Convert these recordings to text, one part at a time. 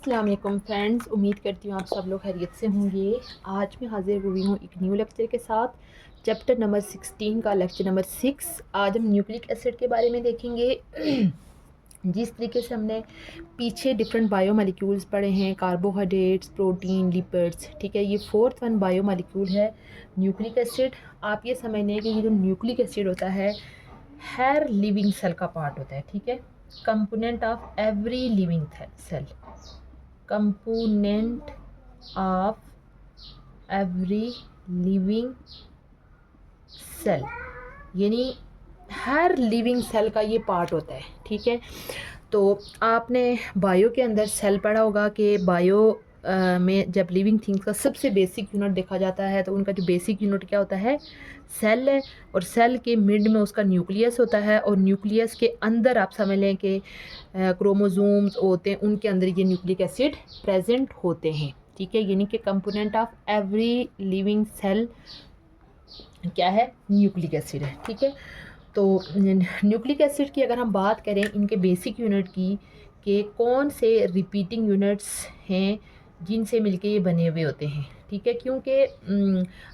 अस्सलाम वालेकुम फ्रेंड्स, उम्मीद करती हूँ आप सब लोग खैरियत से होंगे। आज मैं हाजिर हुई हूँ एक न्यू लेक्चर के साथ, चैप्टर नंबर 16 का लेक्चर नंबर 6। आज हम न्यूक्लिक एसिड के बारे में देखेंगे। जिस तरीके से हमने पीछे डिफरेंट बायोमोलिक्यूल्स पढ़े हैं, कार्बोहाइड्रेट्स, प्रोटीन, लिपिड्स, ठीक है। ये फोर्थ वन बायोमोलिक्यूल है न्यूक्लिक एसिड। आप ये समझ लें कि ये जो न्यूक्लिक एसिड होता है हर लिविंग सेल का पार्ट होता है, ठीक है। Component of every living cell, component of every living cell, यानी हर लिविंग सेल का ये पार्ट होता है, ठीक है। तो आपने बायो के अंदर सेल पढ़ा होगा कि बायो में जब लिविंग थिंग्स का सबसे बेसिक यूनिट देखा जाता है तो उनका जो बेसिक यूनिट क्या होता है, सेल है। और सेल के मिड में उसका न्यूक्लियस होता है, और न्यूक्लियस के अंदर आप समझ लें कि क्रोमोसोम्स होते हैं, उनके अंदर ये न्यूक्लिक एसिड प्रेजेंट होते हैं, ठीक है। यानी कि component of every living cell क्या है, न्यूक्लिक एसिड है, ठीक है। तो न्यूक्लिक एसिड की अगर हम बात करें इनके बेसिक यूनिट की, कि कौन से रिपीटिंग यूनिट्स हैं जिनसे मिलके ये बने हुए होते हैं, ठीक है। क्योंकि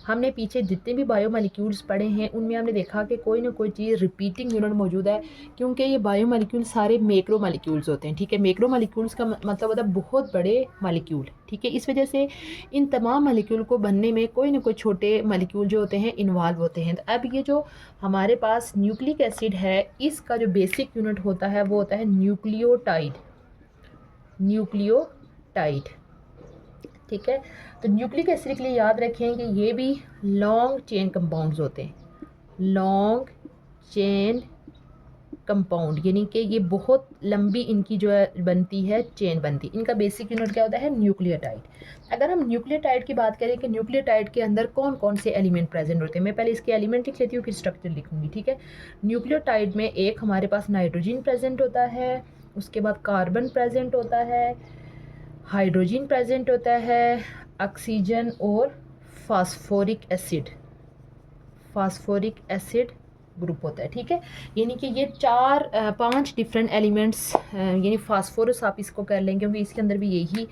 हमने पीछे जितने भी बायोमोलिक्यूल्स पढ़े हैं उनमें हमने देखा कि कोई ना कोई चीज़ रिपीटिंग यूनिट मौजूद है, क्योंकि ये बायोमोलिक्यूल सारे मैक्रो मोलिक्यूल्स होते हैं, ठीक है। मैक्रो मोलिक्यूल्स का मतलब होता है बहुत बड़े मोलिक्यूल, ठीक है। इस वजह से इन तमाम मोलिक्यूल को बनने में कोई ना कोई छोटे मोलिक्यूल जो होते हैं इन्वॉल्व होते हैं। तो अब ये जो हमारे पास न्यूक्लिक एसिड है, इसका जो बेसिक यूनिट होता है वो होता है न्यूक्लियोटाइड, न्यूक्लियोटाइड, ठीक है। तो न्यूक्लिक एसिड के लिए याद रखें कि ये भी लॉन्ग चेन कंपाउंड्स होते हैं, लॉन्ग चेन कंपाउंड, यानी कि ये बहुत लंबी इनकी जो है बनती है, चेन बनती है। इनका बेसिक यूनिट क्या होता है, न्यूक्लियोटाइड। अगर हम न्यूक्लियोटाइड की बात करें कि न्यूक्लियोटाइड के अंदर कौन कौन से एलिमेंट प्रेजेंट होते हैं, मैं पहले इसके एलिमेंट लिख लेती हूँ फिर स्ट्रक्चर लिखूंगी, ठीक है। न्यूक्लियोटाइड में एक हमारे पास नाइट्रोजन प्रेजेंट होता है, उसके बाद कार्बन प्रेजेंट होता है, हाइड्रोजन प्रेजेंट होता है, ऑक्सीजन और phosphoric acid, phosphoric acid group होता है, ठीक है। यानी कि ये पांच डिफरेंट एलिमेंट्स, यानी फास्फोरस आप इसको कर लेंगे क्योंकि इसके अंदर भी यही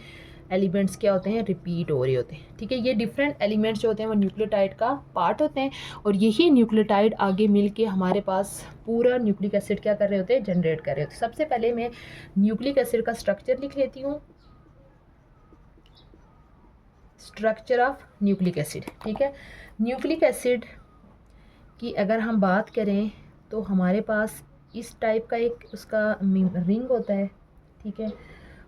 एलिमेंट्स क्या होते हैं, रिपीट हो रहे होते हैं, ठीक है। ये डिफरेंट एलिमेंट्स जो होते हैं वो न्यूक्लियोटाइड का पार्ट होते हैं, और यही न्यूक्लियोटाइड आगे मिलके हमारे पास पूरा न्यूक्लिक एसिड क्या कर रहे होते हैं, जनरेट कर रहे होते हैं। सबसे पहले मैं न्यूक्लिक एसिड का स्ट्रक्चर लिख लेती हूँ, स्ट्रक्चर ऑफ न्यूक्लिक एसिड, ठीक है। न्यूक्लिक एसिड कि अगर हम बात करें तो हमारे पास इस टाइप का एक उसका रिंग होता है, ठीक है।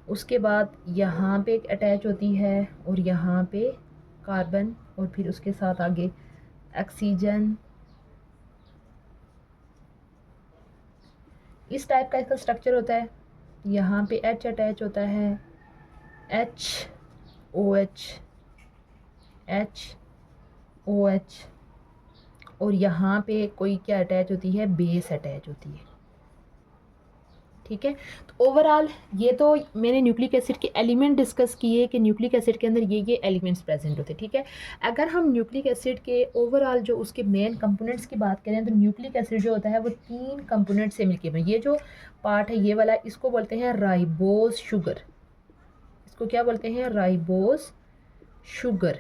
उसके बाद यहाँ पे एक अटैच होती है, और यहाँ पे कार्बन, और फिर उसके साथ आगे ऑक्सीजन। इस टाइप का इसका स्ट्रक्चर होता है। यहाँ पे H अटैच होता है, HOH, HOH, और यहाँ पे कोई क्या अटैच होती है, बेस अटैच होती है, ठीक है। तो ओवरऑल ये तो मैंने न्यूक्लिक एसिड के एलिमेंट डिस्कस किए कि न्यूक्लिक एसिड के अंदर ये एलिमेंट्स प्रेजेंट होते हैं, ठीक है। अगर हम न्यूक्लिक एसिड के ओवरऑल जो उसके मेन कंपोनेंट्स की बात करें तो न्यूक्लिक एसिड जो होता है वो 3 कंपोनेंट से मिलके बने। ये जो पार्ट है ये वाला, इसको बोलते हैं राइबोज शुगर, इसको क्या बोलते हैं, राइबोज शुगर।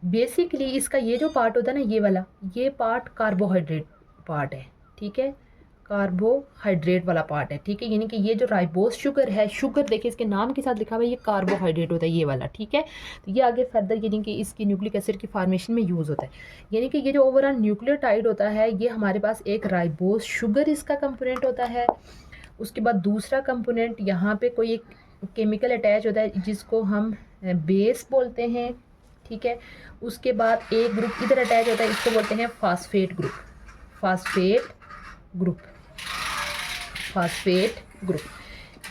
बेसिकली इसका ये जो पार्ट होता है ना, ये वाला, ये पार्ट कार्बोहाइड्रेट पार्ट है, ठीक है, कार्बोहाइड्रेट वाला पार्ट है, ठीक है। यानी कि ये जो राइबोस शुगर है, शुगर देखिए इसके नाम के साथ लिखा हुआ है, ये कार्बोहाइड्रेट होता है ये वाला, ठीक है। तो ये आगे फर्दर यानी कि इसकी न्यूक्लिक एसिड की फॉर्मेशन में यूज़ होता है। यानी कि ये जो ओवरऑल न्यूक्लियोटाइड होता है ये हमारे पास एक राइबोस शुगर इसका कंपोनेंट होता है। उसके बाद दूसरा कंपोनेंट यहाँ पे कोई एक केमिकल अटैच होता है जिसको हम बेस बोलते हैं, ठीक है। उसके बाद एक ग्रुप इधर अटैच होता है, इसको बोलते हैं phosphate group, phosphate group, phosphate group.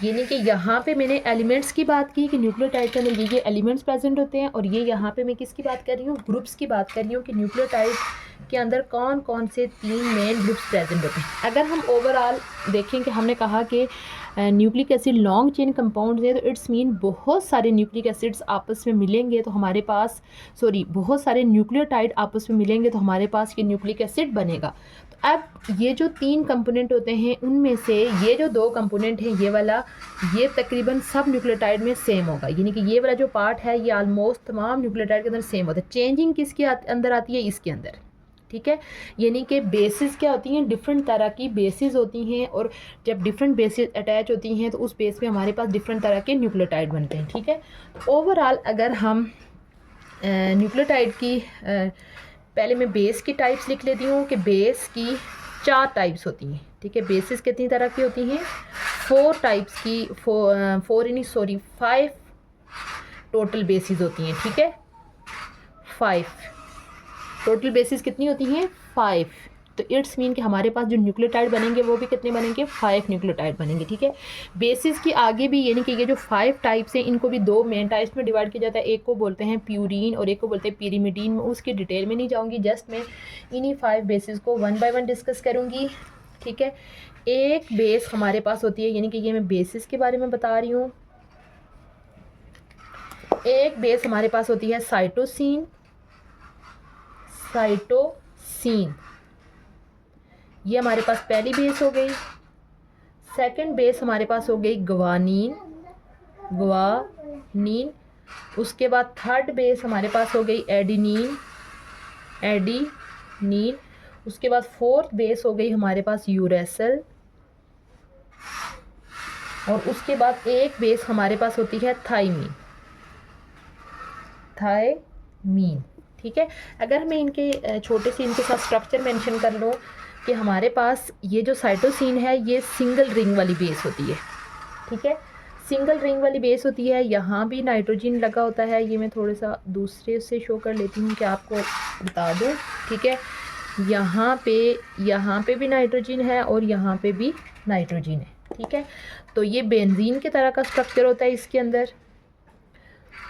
यानी कि यहाँ पे मैंने एलिमेंट्स की बात की कि न्यूक्लियोटाइड के अंदर ये एलिमेंट्स प्रेजेंट होते हैं, और ये यहाँ पे मैं किसकी बात कर रही हूँ, ग्रुप्स की बात कर रही हूँ कि न्यूक्लियोटाइड के अंदर कौन कौन से 3 मेन ग्रुप्स प्रेजेंट होते हैं। अगर हम ओवरऑल देखें कि हमने कहा कि nucleic acid long chain compound है, तो इट्स मीन बहुत सारे न्यूक्लिक एसिड्स आपस में मिलेंगे तो हमारे पास बहुत सारे न्यूक्लियोटाइड आपस में मिलेंगे तो हमारे पास ये न्यूक्लिक एसिड बनेगा। तो अब ये जो 3 कंपोनेंट होते हैं उनमें से ये जो 2 कंपोनेंट हैं, ये वाला, ये तकरीबन सब न्यूक्लियोटाइड में सेम होगा, यानी कि ये वाला जो पार्ट है ये आलमोस्ट तमाम न्यूक्लियोटाइड के अंदर सेम होता है। चेंजिंग किसके अंदर आती है? इसके अंदर, ठीक है। यानी कि बेसिस क्या होती हैं? डिफरेंट तरह की बेसिस होती हैं, और जब डिफरेंट बेसिस अटैच होती हैं तो उस बेस पे हमारे पास डिफरेंट तरह के न्यूक्लियोटाइड बनते हैं, ठीक है। ओवरऑल अगर हम न्यूक्लियोटाइड की पहले मैं बेस की टाइप्स लिख लेती हूँ कि बेस की 4 टाइप्स होती हैं, ठीक है। बेसिस कितनी तरह की होती हैं? 4 टाइप्स की, 5 टोटल बेसिस होती हैं, ठीक है। 5 टोटल बेसिस कितनी होती हैं? 5। तो इट्स मीन कि हमारे पास जो न्यूक्लियोटाइड बनेंगे वो भी कितने बनेंगे? 5 न्यूक्लियोटाइड बनेंगे, ठीक है। बेसिस की आगे भी, यानी कि ये जो 5 टाइप्स हैं इनको भी 2 मेन टाइप्स में डिवाइड किया जाता है। एक को बोलते हैं प्यूरीन और एक को बोलते हैं पिरीमिडीन। मैं उसकी डिटेल में नहीं जाऊँगी, जस्ट मैं इन्हीं 5 बेसिस को 1 बाय 1 डिस्कस करूँगी, ठीक है। एक बेस हमारे पास होती है, यानी कि ये मैं बेसिस के बारे में बता रही हूँ। एक बेस हमारे पास होती है साइटोसिन। ये हमारे पास पहली बेस हो गई। सेकंड बेस हमारे पास हो गई ग्वानीन। उसके बाद थर्ड बेस हमारे पास हो गई एडिनीन। उसके बाद फोर्थ बेस हो गई हमारे पास यूरेसिल, और उसके बाद एक बेस हमारे पास होती है थायमीन, ठीक है। अगर मैं इनके छोटे से इनके साथ स्ट्रक्चर मेंशन कर लूँ कि हमारे पास ये जो साइटोसिन है ये सिंगल रिंग वाली बेस होती है, ठीक है। सिंगल रिंग वाली बेस होती है, यहाँ भी नाइट्रोजन लगा होता है। ये मैं थोड़ा सा दूसरे से शो कर लेती हूँ कि आपको बता दूँ, ठीक है। यहाँ पे भी नाइट्रोजन है और यहाँ पे भी नाइट्रोजन है, ठीक है। तो ये बेंजीन की तरह का स्ट्रक्चर होता है इसके अंदर।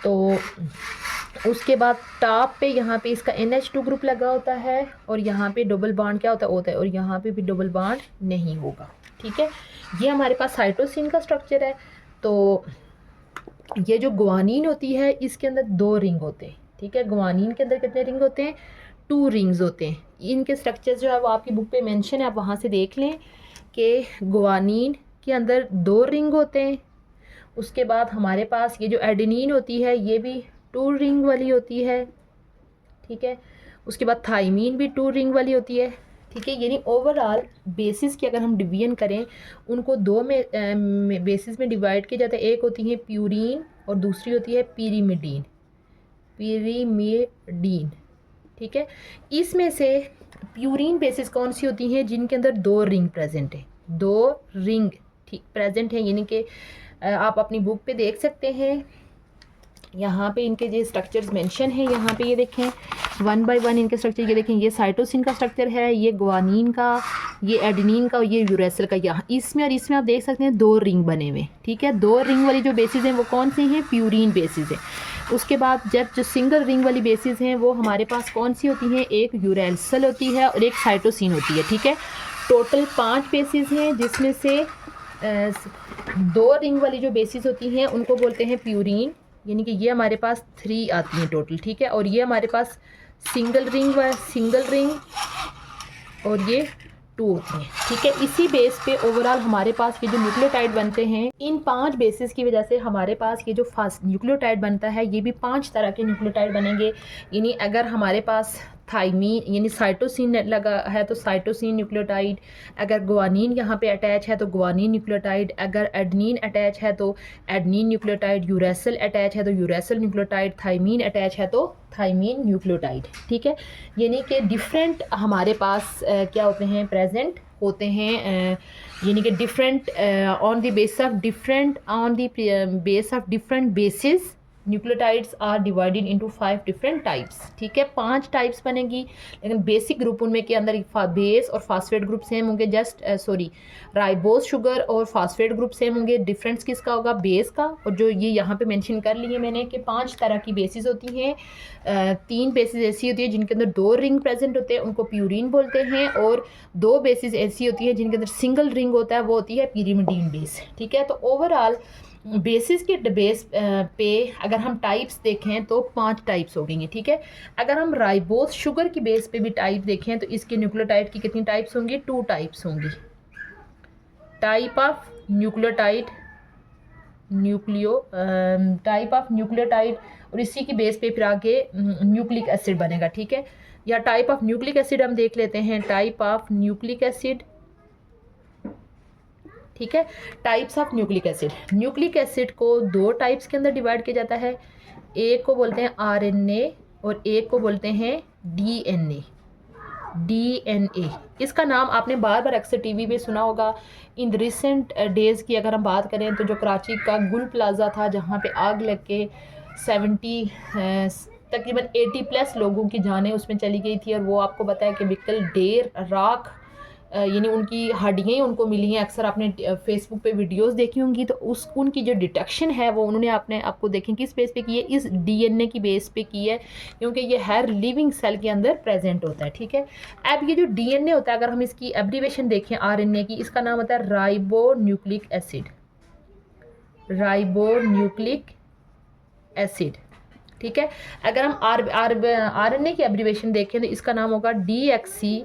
तो उसके बाद टॉप पे यहाँ पे इसका NH2 ग्रुप लगा होता है, और यहाँ पे डबल बॉन्ड क्या होता है, और यहाँ पे भी डबल बॉन्ड नहीं होगा, ठीक है। ये हमारे पास साइटोसिन का स्ट्रक्चर है। तो ये जो ग्वानीन होती है इसके अंदर 2 रिंग होते हैं, ठीक है। ग्वानीन के अंदर कितने रिंग होते हैं? 2 रिंग्स होते हैं। इनके स्ट्रक्चर जो है वो आपकी बुक पे मेंशन है, आप वहाँ से देख लें कि ग्वानीन के अंदर 2 रिंग होते हैं। उसके बाद हमारे पास ये जो एडेनिन होती है ये भी 2 रिंग वाली होती है, ठीक है। उसके बाद थाइमीन भी 2 रिंग वाली होती है, ठीक है। यानी ओवरऑल बेसिस की अगर हम डिवीजन करें उनको 2 में बेसिस में डिवाइड किया जाता है। एक होती है प्यूरीन और दूसरी होती है पिरीमिडीन, ठीक है। इसमें से प्यूरीन बेसिस कौन सी होती हैं? जिनके अंदर 2 रिंग प्रेजेंट है, 2 रिंग ठीक प्रेजेंट है, यानी कि आप अपनी बुक पे देख सकते हैं। यहाँ पे इनके जो स्ट्रक्चर्स मेंशन है, यहाँ पे ये देखें 1 बाय 1 इनके स्ट्रक्चर ये देखें। ये साइटोसिन का स्ट्रक्चर है, ये ग्वानीन का, ये एडेनिन का और ये यूरेसिल का। यहाँ इसमें और इसमें आप देख सकते हैं 2 रिंग बने हुए, ठीक है। 2 रिंग वाली जो बेसिस हैं वो कौन सी हैं? प्यूरीन बेसिस है। उसके बाद जब जो सिंगल रिंग वाली बेसिस हैं वो हमारे पास कौन सी होती हैं? एक यूरेसिल होती है और एक साइटोसिन होती है, ठीक है। टोटल 5 बेसिस हैं, जिसमें से 2 रिंग वाली जो बेसिस होती हैं उनको बोलते हैं प्यूरीन, यानी कि ये हमारे पास 3 आती हैं टोटल, ठीक है। और ये हमारे पास सिंगल रिंग और ये 2 होती हैं, ठीक है। इसी बेस पे ओवरऑल हमारे पास ये जो न्यूक्लियोटाइड बनते हैं, इन 5 बेसिस की वजह से हमारे पास ये जो फास्ट न्यूक्लियोटाइड बनता है ये भी 5 तरह के न्यूक्लियोटाइड बनेंगे। यानी अगर हमारे पास थाइमीन यानी साइटोसिन लगा है तो साइटोसिन न्यूक्लियोटाइड, अगर ग्वानीन यहाँ पे अटैच है तो ग्वानीन न्यूक्लियोटाइड, अगर एडनीन अटैच है तो एडनीन न्यूक्लियोटाइड, यूरेसिल अटैच है तो यूरेसिल न्यूक्लियोटाइड, थाइमीन अटैच है तो थाइमीन न्यूक्लियोटाइड, ठीक है। यानी कि डिफरेंट हमारे पास क्या होते हैं? प्रेजेंट होते हैं, यानी कि different on the base of different basis nucleotides are divided into 5 different types, ठीक है। 5 टाइप्स बनेगी, लेकिन बेसिक ग्रुप उनमें के अंदर बेस और फास्फेट ग्रुप सेम होंगे। राइबोस शुगर और फास्फेट ग्रुप सेम होंगे। डिफरेंस किसका होगा? बेस का। और जो ये यहाँ पे मेंशन कर लिए मैंने कि 5 तरह की बेसिस होती हैं। 3 बेसिस ऐसी होती है जिनके अंदर 2 रिंग प्रेजेंट होते हैं, उनको प्यूरीन बोलते हैं। और 2 बेसिस ऐसी होती है जिनके अंदर सिंगल रिंग होता है, वो होती है पिरीमिडीन बेस, ठीक है। तो ओवरऑल बेसिस के बेस पे अगर हम टाइप्स देखें तो 5 टाइप्स हो गई, ठीक है। अगर हम राइबोस शुगर की बेस पे भी टाइप देखें तो इसके न्यूक्लियोटाइड की कितनी टाइप्स होंगी, 2 टाइप्स होंगी। टाइप ऑफ न्यूक्लियोटाइड और इसी की बेस पे फिर आगे न्यूक्लिक एसिड बनेगा, ठीक है। या टाइप ऑफ न्यूक्लिक एसिड हम देख लेते हैं, टाइप ऑफ न्यूक्लिक एसिड, ठीक है। Types of nucleic acid, nucleic acid को 2 टाइप्स के अंदर डिवाइड किया जाता है। एक को बोलते हैं आरएनए और एक को बोलते हैं डीएनए। इसका नाम आपने बार बार अक्सर टीवी पे सुना होगा। इन रिसेंट डेज़ की अगर हम बात करें तो जो कराची का गुल प्लाजा था जहाँ पे आग लग के 70 तकरीबन 80+ लोगों की जानें उसमें चली गई थी, और वो आपको पता है कि बिल्कुल देर राख यानी उनकी हड्डियाँ ही उनको मिली हैं। अक्सर आपने फेसबुक पे वीडियोस देखी होंगी, तो उनकी जो डिटेक्शन है वो उन्होंने आपको देखें किस बेस पे की है, इस डीएनए की बेस पे की है, क्योंकि ये हर लिविंग सेल के अंदर प्रेजेंट होता है, ठीक है। अब ये जो डीएनए होता है, अगर हम इसकी एब्रीवेशन देखें आरएनए की, इसका नाम होता है राइबो न्यूक्लिक एसिड। ठीक है। अगर हम आरएनए की एब्रीवेशन देखें तो इसका नाम होगा डीएक्सी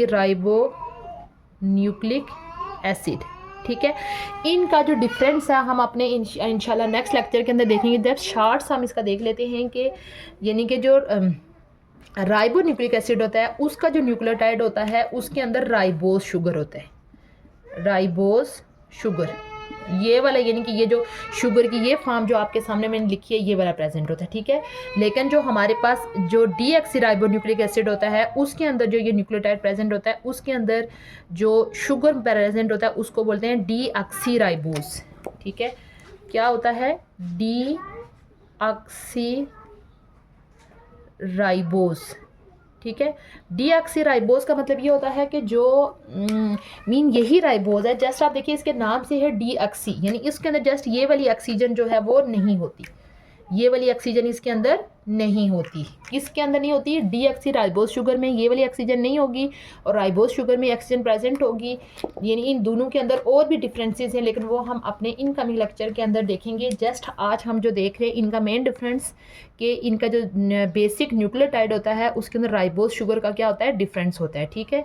राइबो न्यूक्लिक एसिड, ठीक है। इनका जो डिफरेंस है हम अपने इंशाल्लाह नेक्स्ट लेक्चर के अंदर देखेंगे। जब शार्ट्स हम इसका देख लेते हैं कि यानी कि जो राइबो न्यूक्लिक एसिड होता है उसका जो न्यूक्लियोटाइड होता है उसके अंदर राइबोस शुगर होता है। राइबोस शुगर ये वाला, यानी कि ये जो शुगर की ये फॉर्म जो आपके सामने मैंने लिखी है ये वाला प्रेजेंट होता है, ठीक है। लेकिन जो हमारे पास जो डीऑक्सीराइबो न्यूक्लिक एसिड होता है उसके अंदर जो ये न्यूक्लियोटाइड प्रेजेंट होता है उसके अंदर जो शुगर प्रेजेंट होता है उसको बोलते हैं डीऑक्सीराइबोस, ठीक है। क्या होता है, डीऑक्सीराइबोस, ठीक है। डीऑक्सीराइबोस का मतलब ये होता है कि जो यही राइबोस है, जस्ट आप देखिए इसके नाम से है डीऑक्सी, यानी इसके अंदर जस्ट ये वाली ऑक्सीजन जो है वो नहीं होती, ये वाली ऑक्सीजन इसके अंदर नहीं होती। किसके अंदर नहीं होती, डीऑक्सीराइबोस शुगर में ये वाली ऑक्सीजन नहीं होगी और राइबोस शुगर में ऑक्सीजन प्रेजेंट होगी। यानी इन दोनों के अंदर और भी डिफरेंसेस हैं, लेकिन वो हम अपने इनकमिंग लेक्चर के अंदर देखेंगे। जस्ट आज हम जो देख रहे हैं इनका मेन डिफरेंस कि इनका जो बेसिक न्यूक्लियोटाइड होता है उसके अंदर राइबोस शुगर का क्या होता है, डिफरेंस होता है, ठीक है।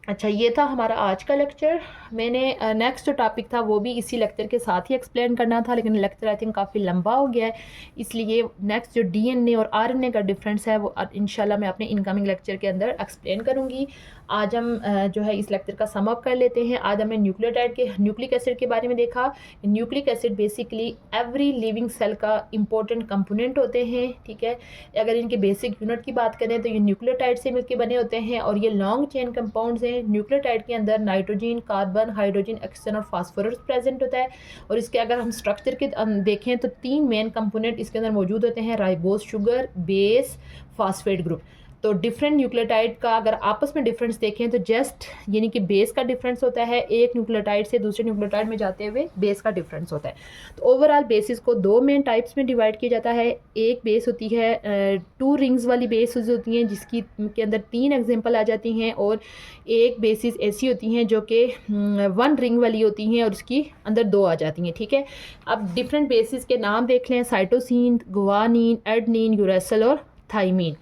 अच्छा, ये था हमारा आज का लेक्चर। मैंने नेक्स्ट जो टॉपिक था वो भी इसी लेक्चर के साथ ही एक्सप्लेन करना था, लेकिन लेक्चर आई थिंक काफ़ी लंबा हो गया है, इसलिए नेक्स्ट जो डीएनए और आरएनए का डिफरेंस है वो इंशाल्लाह मैं अपने इनकमिंग लेक्चर के अंदर एक्सप्लेन करूँगी। आज हम जो है इस लेक्चर का सम अप कर लेते हैं। आज हमने न्यूक्लिक एसिड के बारे में देखा। Nucleic acid basically every living cell का इम्पोर्टेंट कंपोनेंट होते हैं, ठीक है। अगर इनके बेसिक यूनिट की बात करें तो ये न्यूक्लियोटाइड से मिलकर बने होते हैं और ये लॉन्ग चेन कंपाउंड्स हैं। न्यूक्लियोटाइड के अंदर नाइट्रोजन, कार्बन, हाइड्रोजन, ऑक्सीजन और फास्फोरस प्रेजेंट होता है। और इसके अगर हम स्ट्रक्चर के देखें तो 3 मेन कंपोनेंट इसके अंदर मौजूद होते हैं, ribose sugar, base, phosphate group. तो डिफरेंट न्यूक्लियोटाइड का अगर आपस में डिफरेंस देखें तो जस्ट यानी कि बेस का डिफरेंस होता है, एक न्यूक्लियोटाइड से दूसरे न्यूक्लियोटाइड में जाते हुए बेस का डिफरेंस होता है। तो ओवरऑल बेसिस को 2 मेन टाइप्स में डिवाइड किया जाता है। एक बेस होती है 2 रिंग्स वाली बेसिस होती हैं जिसकी के अंदर 3 एग्जाम्पल आ जाती हैं, और एक बेसिस ऐसी होती हैं जो कि 1 रिंग वाली होती हैं और उसकी अंदर 2 आ जाती हैं, ठीक है। अब डिफरेंट बेसिस के नाम देख लें, साइटोसिन, गुआनिन, एडेनिन, यूरेसिल और थाइमिन।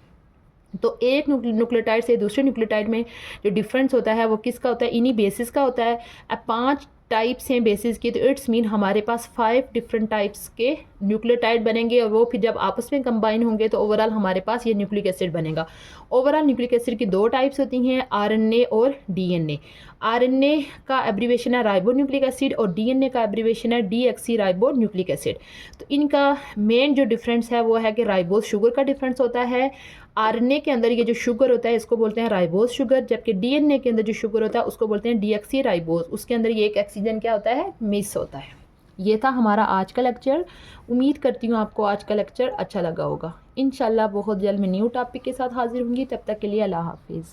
तो एक न्यूक्लियोटाइड से दूसरे न्यूक्लियोटाइड में जो डिफरेंस होता है वो किसका होता है, इन्हीं बेसिस का होता है। अब 5 टाइप्स हैं बेसिस की, तो इट्स मीन हमारे पास 5 डिफरेंट टाइप्स के न्यूक्लियोटाइड बनेंगे और वो फिर जब आपस में कंबाइन होंगे तो ओवरऑल हमारे पास ये न्यूक्लिक एसिड बनेगा। ओवरऑल न्यूक्लिक एसिड की 2 टाइप्स होती हैं, आरएनए और डीएनए। आरएनए का एब्रीवेशन है राइबो न्यूक्लिक एसिड और डीएनए का एब्रीवेशन है डीऑक्सी राइबो न्यूक्लिक एसिड। तो इनका मेन जो डिफरेंस है वो है कि राइबोस शुगर का डिफरेंस होता है। आरएनए के अंदर ये जो शुगर होता है इसको बोलते हैं राइबोस शुगर, जबकि डीएनए के अंदर जो शुगर होता है उसको बोलते हैं डीऑक्सी राइबोस। उसके अंदर ये एक ऑक्सीजन क्या होता है, मिस होता है। ये था हमारा आज का लेक्चर। उम्मीद करती हूँ आपको आज का लेक्चर अच्छा लगा होगा। इंशाल्लाह बहुत जल्द मैं न्यू टॉपिक के साथ हाजिर होंगी, तब तक के लिए अल्लाह हाफिज़।